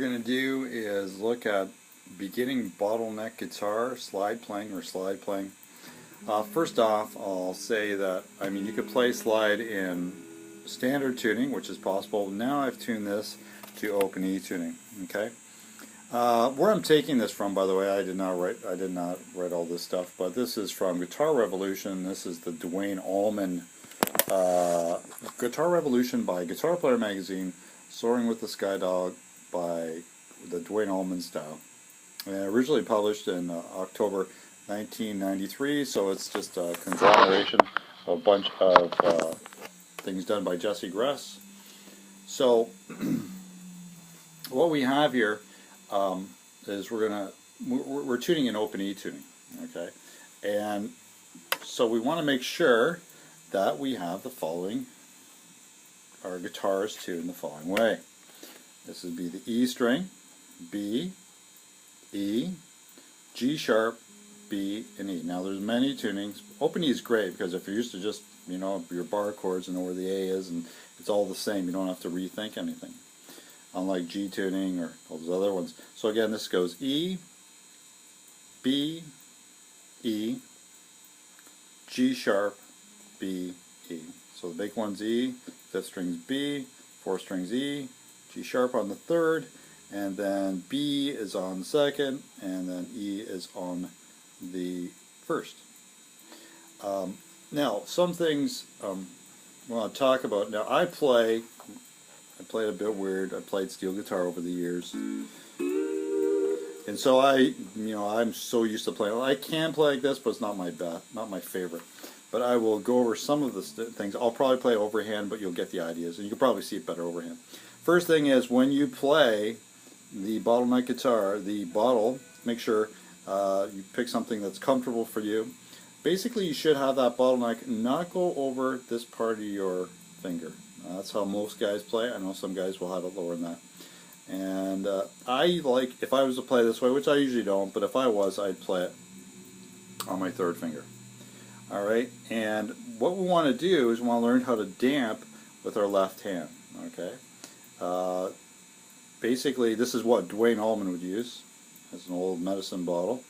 going to do is look at beginning bottleneck guitar, slide playing. First off, I'll say that, you could play slide in standard tuning, which is possible. Now I've tuned this to open E tuning. Okay. Where I'm taking this from, by the way, I did not write all this stuff, but this is from Guitar Revolution. This is the Duane Allman Guitar Revolution by Guitar Player Magazine, Soaring with the Sky Dog by the Duane Allman style. And originally published in October 1993, so it's just a conglomeration of a bunch of things done by Jesse Gress. So what we have here is we're tuning in open E tuning, okay? And so we want to make sure that we have the following, our guitars tuned the following way. This would be the E string, B, E, G sharp, B, and E. Now there's many tunings. Open E is great because if you're used to just, your bar chords and know where the A is and it's all the same, you don't have to rethink anything. Unlike G tuning or all those other ones. So again, this goes E, B, E, G sharp, B, E. So the big one's E, fifth string's B, fourth string's E, G sharp on the third, and then B is on the second, and then E is on the first. Now, some things I want to talk about. Now, I played a bit weird. I played steel guitar over the years, and so I'm so used to playing. I can play like this, but it's not my best, not my favorite. But I will go over some of the things. I'll probably play overhand, but you'll get the ideas, and you can probably see it better overhand. First thing is, when you play the bottleneck guitar, the bottle, make sure you pick something that's comfortable for you. Basically, you should have that bottleneck not go over this part of your finger. That's how most guys play. I know some guys will have it lower than that. And I like, if I was to play this way, which I usually don't, but if I was, I'd play it on my third finger. Alright, and what we want to do is we want to learn how to damp with our left hand. Okay. Basically, this is what Duane Allman would use as an old medicine bottle,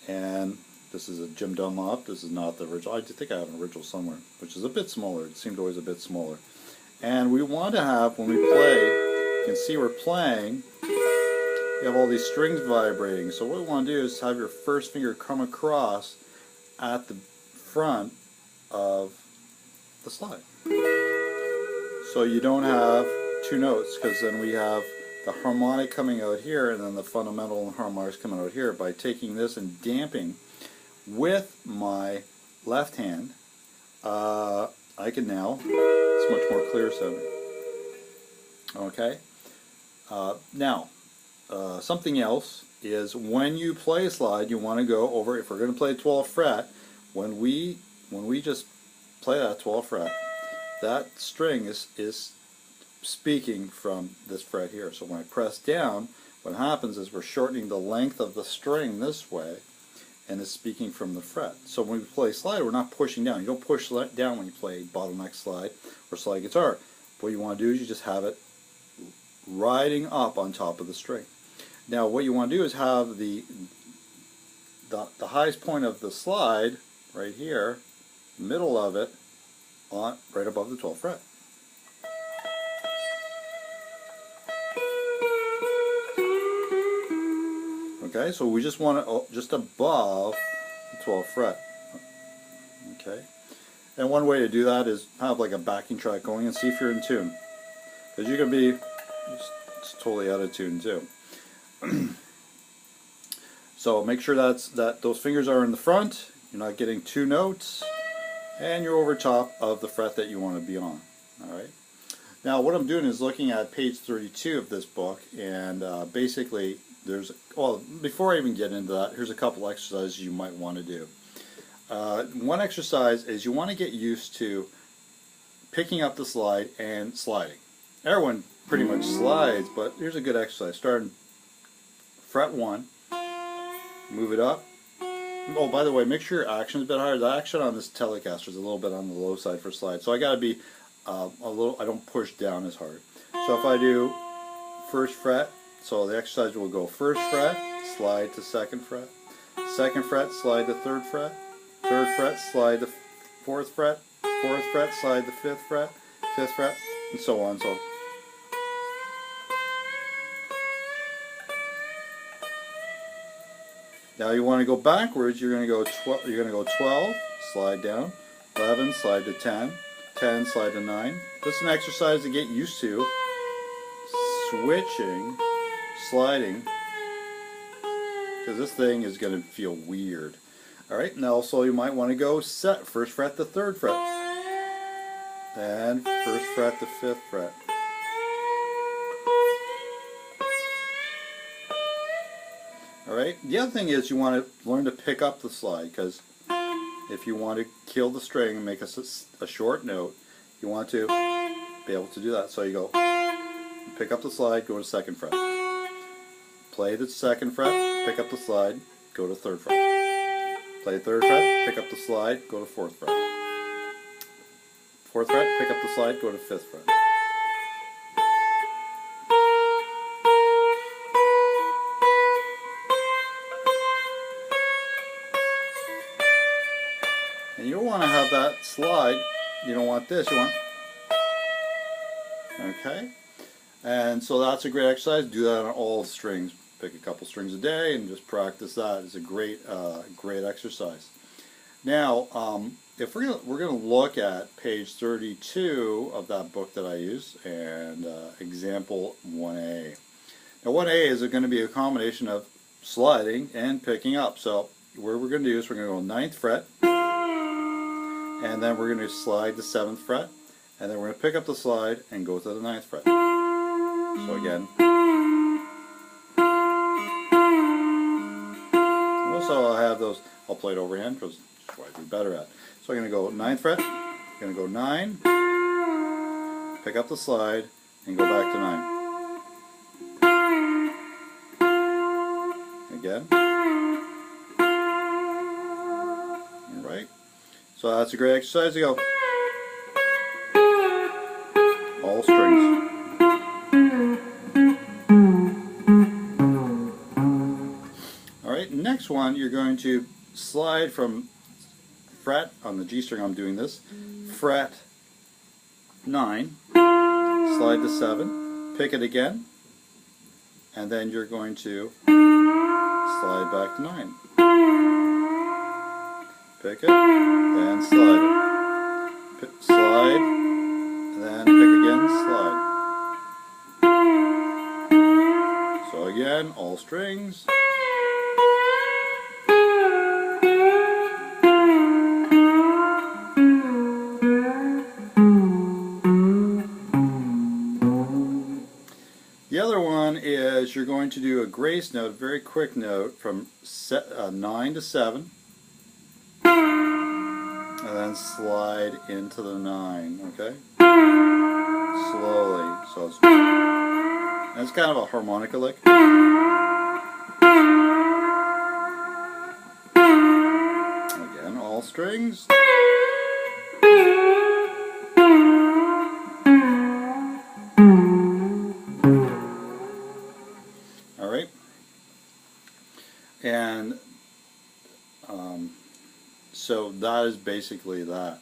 and this is a Jim Dunlop. This is not the original. I think I have an original somewhere, which is a bit smaller. It seemed always a bit smaller. And we want to have, when we play, you can see we're playing, we have all these strings vibrating. So what we want to do is have your first finger come across at the front of the slide. So you don't have two notes, because then we have the harmonic coming out here and then the fundamental and harmonics coming out here. By taking this and damping with my left hand, I can now, it's much more clear sounding. Okay? Now, something else is when you play a slide, you want to go over, if we're going to play 12th fret, when we just play that 12th fret, that string is speaking from this fret here. So when I press down, what happens is we're shortening the length of the string this way, and it's speaking from the fret. So when we play slide, we're not pushing down. You don't push down when you play bottleneck slide or slide guitar. What you want to do is you just have it riding up on top of the string. Now what you want to do is have the highest point of the slide right here, middle of it, right above the 12th fret. Okay, so we just want it just above the 12th fret. Okay, and one way to do that is have like a backing track going and see if you're in tune, because you can be just totally out of tune too. So make sure that those fingers are in the front. You're not getting two notes, and you're over top of the fret that you want to be on. All right. Now what I'm doing is looking at page 32 of this book, and basically before I even get into that, here's a couple exercises you might want to do. One exercise is you want to get used to picking up the slide and sliding. Everyone pretty much slides, but here's a good exercise. Start in fret 1, move it up. Oh, by the way, make sure your action is a bit higher. The action on this Telecaster is a little bit on the low side for slide, so I got to be I don't push down as hard. So if I do first fret, So the exercise will go first fret, slide to second fret, second fret, slide to third fret, third fret, slide to fourth fret, fourth fret, slide to fifth fret, and so on. So now you want to go backwards. You're going to go 12, slide down, 11, slide to 10, 10, slide to 9. This is an exercise to get used to switching, sliding, because this thing is going to feel weird. Alright, now also you might want to go set first fret to third fret, then first fret to fifth fret. Alright, the other thing is you want to learn to pick up the slide, because if you want to kill the string and make a short note, you want to be able to do that. So you go, pick up the slide, go to second fret. Play the second fret, pick up the slide, go to third fret. Play third fret, pick up the slide, go to fourth fret. Fourth fret, pick up the slide, go to fifth fret. And you don't want to have that slide, you don't want this, you want, okay? And so that's a great exercise. Do that on all strings. Pick a couple strings a day and just practice that. It's a great exercise. Now, if we're gonna look at page 32 of that book that I use, and example 1A. Now 1A is going to be a combination of sliding and picking up. So what we're going to do is we're going to go 9th fret, and then we're going to slide the 7th fret, and then we're going to pick up the slide and go to the 9th fret. So again. Also I have those, I'll play it overhand because that's what I do better at. So I'm going to go 9th fret, I'm going to go 9, pick up the slide, and go back to 9. Again. Alright. So that's a great exercise to go. All strings. Alright, next one you're going to slide from fret, on the G string I'm doing this, fret 9, slide to 7, pick it again, and then you're going to slide back to 9. Pick it, then slide it. Slide, then pick again, slide. So again, all strings. The other one is you're going to do a grace note, a very quick note, from 9 to 7, and then slide into the 9, okay? Slowly. So it's kind of a harmonica lick. Again, all strings. Alright, and so that is basically that.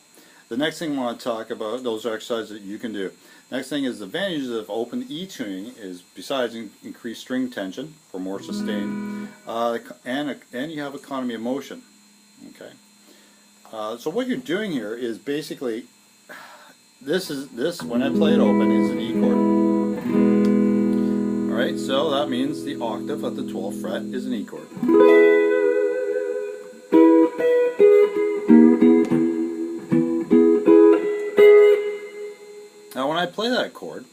The next thing I want to talk about, those are exercises that you can do. Next thing is the advantages of open E tuning is, besides increased string tension for more sustain, and you have economy of motion. Okay, so what you're doing here is basically this when I play it open is an E chord. Alright, so that means the octave at the 12th fret is an E chord. Now when I play that chord,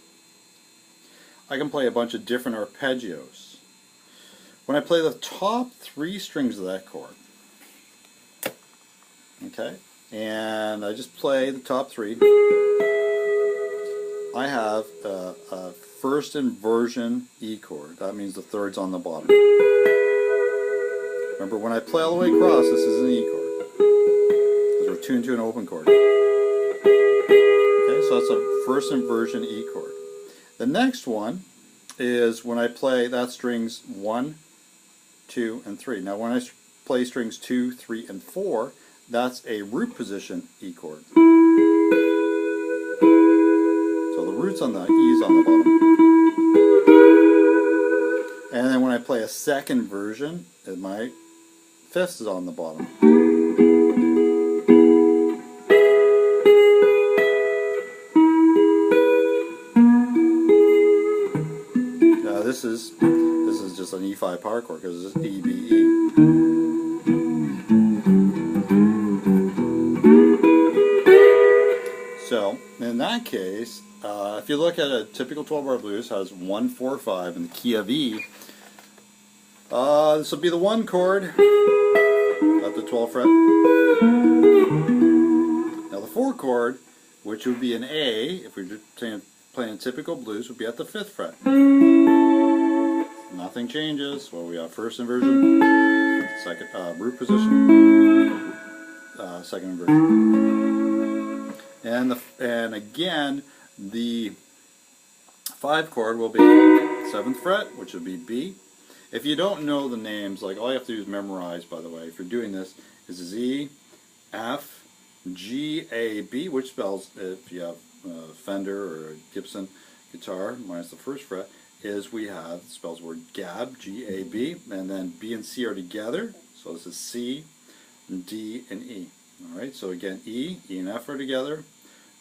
I can play a bunch of different arpeggios. When I play the top 3 strings of that chord, okay, and I just play the top 3, I have a first inversion E chord. That means the third's on the bottom. Remember, when I play all the way across, this is an E chord, because we're tuned to an open chord. Okay, so that's a first inversion E chord. The next one is when I play, that strings 1, 2, and 3. Now when I play strings 2, 3, and 4, that's a root position E chord. So the root's on the E's on the bottom. And then when I play a second version, my fifth is on the bottom. This is just an E5 power chord because it's E, B, E. So in that case, if you look at a typical 12-bar blues, it has 1, 4, 5 in the key of E. This will be the 1 chord at the 12th fret. Now the 4 chord, which would be an A, if we were playing typical blues, would be at the 5th fret. Nothing changes. Well, we have first inversion, second root position, second inversion, and again the 5 chord will be 7th fret, which would be B. If you don't know the names, like all you have to do is memorize. By the way, if you're doing this, is Z, F, G, A, B, which spells, if you have a Fender or a Gibson guitar minus the 1st fret, is we have, spells the word gab, G-A-B, and then B and C are together, so this is C, D, and E. Alright, so again, E and F are together,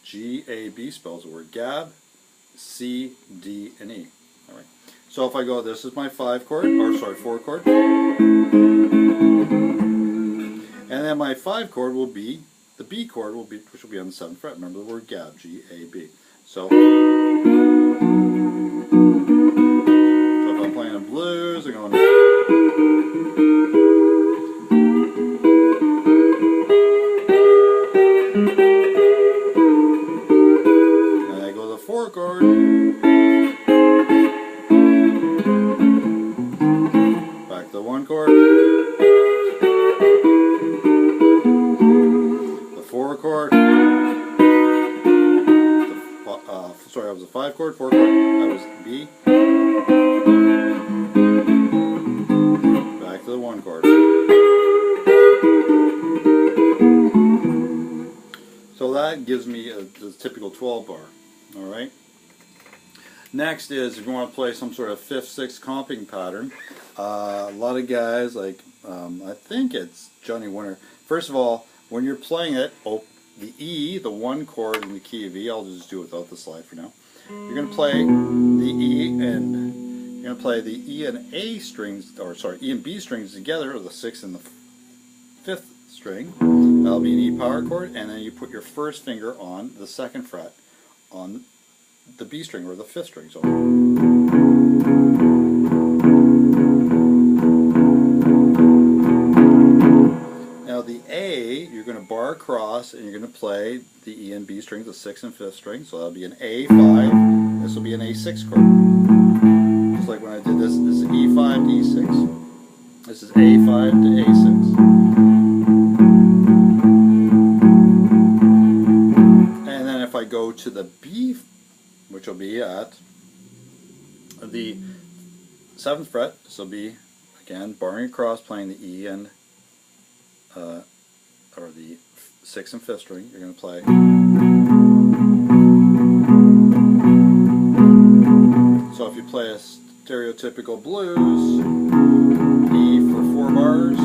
G-A-B spells the word gab, C, D, and E. Alright, so if I go, this is my 4 chord, and then my 5 chord will be, the B chord will be, which will be on the 7th fret. Remember the word gab, G-A-B. So if I'm playing a blues, I'm going, and I go to the 4 chord, back to the 1 chord, the 4 chord, sorry, that was a 5 chord, 4 chord, that was B, back to the 1 chord. So that gives me the typical 12 bar. Alright. Next is, if you want to play some sort of 5th, 6th comping pattern, a lot of guys, like, I think it's Johnny Winter. First of all, when you're playing it, the E, the 1 chord in the key of E, I'll just do it without the slide for now. You're going to play the E and you're going to play the E and A strings, or sorry, E and B strings together, or the 6th and the 5th string. That'll be an E power chord, and then you put your first finger on the 2nd fret on the B string or the 5th string. So now the A, you're going to bar across and you're going to play the E and B strings, the 6th and 5th string. So that'll be an A5. This will be an A6 chord. Just like when I did this, this is E5 to E6. This is A5 to A6. And then if I go to the B, which will be at the 7th fret, this will be, again, barring across, playing the E and or the 6th and 5th string. You're going to play. So if you play a stereotypical blues, E for 4 bars,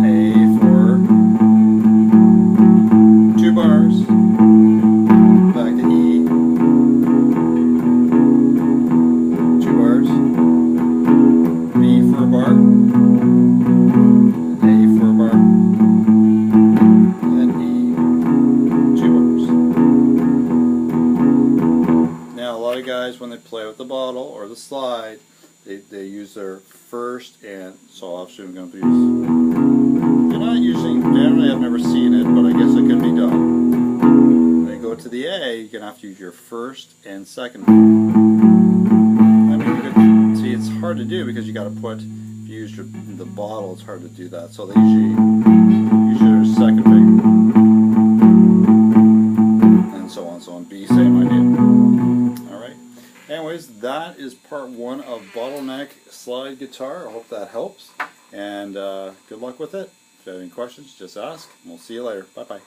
A for 2 bars, back to E, 2 bars, B for a bar, A for a bar, and then E, 2 bars. Now a lot of guys, when they play with the bottle or the slide, they use their first, and so obviously I'm going to use, you're not using, generally I've never seen it, but I guess it can be done. When you go to the A, you're going to have to use your first and second. I mean, you can see it's hard to do because you got to put you use the bottle, it's hard to do that. So they usually use your second finger, and so on, so on. B, same idea. All right. Anyways, that is part 1 of Bottleneck Slide Guitar. I hope that helps, and good luck with it. If you have any questions, just ask, and we'll see you later. Bye-bye.